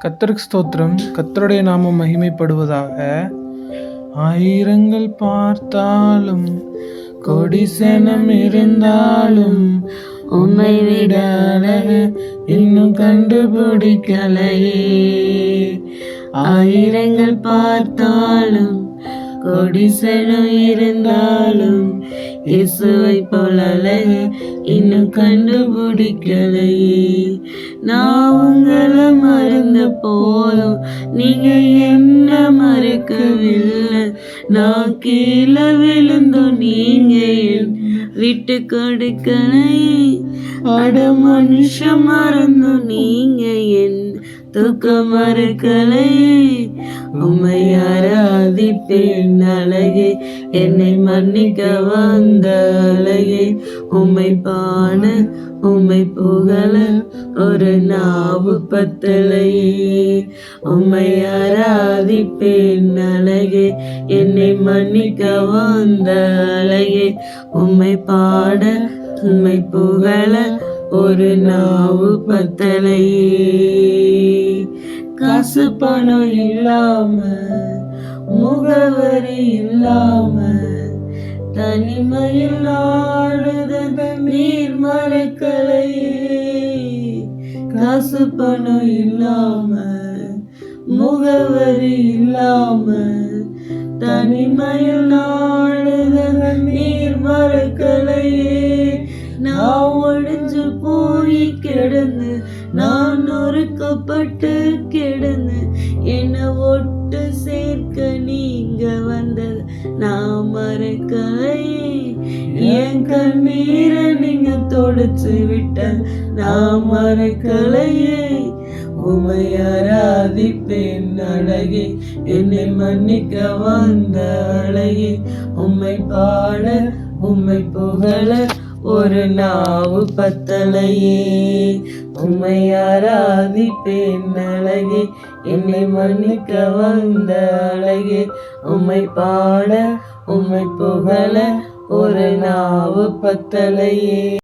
கர்த்தருக்கு ஸ்தோத்திரம். கர்த்தருடைய நாமம் மகிமைப்படுவதாக. ஆயிரங்கள் பார்த்தாலும் கோடி சனம் இருந்தாலும் உம்மை விட அழகு இன்னும் கண்டுபிடிக்கலையே. ஆயிரங்கள் பார்த்தாலும் கோடி சனம் இருந்தாலும் இயேசுவை போல அழகு இன்னும் கண்டுபிடிக்கலையே. நான் உங்களை மறந்த போதும் நீங்க என்ன மறக்கவில்லை. நான் கீழே விழுந்தும் நீங்க விட்டு கொடுக்கலையே. அட மனுஷன் மறந்தும் நீங்க என் தூக்கம் மறக்கலையே. உம்மை ஆராதிப்பேன் அழகே, என்னை மன்னிக்க வந்த அழகே. உம்மை பாட உம்மை புகழ ஒரு நாவு பத்தலையே. உம்மை ஆராதிப்பேன் அழகே, என்னை மன்னிக்க வந்த அழகே. உம்மை பாட உம்மை புகழ ஒரு நாவு பத்தலையே. காசு பணம் இல்லாம முகவரி இல்லாம தனிமையில் நாடுத நீர் மறக்கலையே. காசு பணம் இல்லாம முகவரி இல்லாம தனிமையில் நாடுத நீர் மறக்கலையே. நான் ஒழிஞ்சு போய் கிடந்து நான் நொறுக்கப்பட்டு கிடந்து என்னை ஒட்டு சேர்க்க நீங்க வந்தது நான் மறக்கலையே. என் கண்ணீரை நீங்க தொடச்சு விட்ட நான் மறக்கலையே. உம்மை ஆராதிப்பேன் அழகே, என்னை மன்னிக்க வந்த அழகே. உம்மை பாட உம்மை புகழ ஒரு நாவு பத்தலையே. உம்மை ஆராதிப்பேன் அழகே, என்னை மன்னிக்க வந்த அழகே. உம்மை பாட உம்மை புகழ ஒரு நாவு பத்தலையே.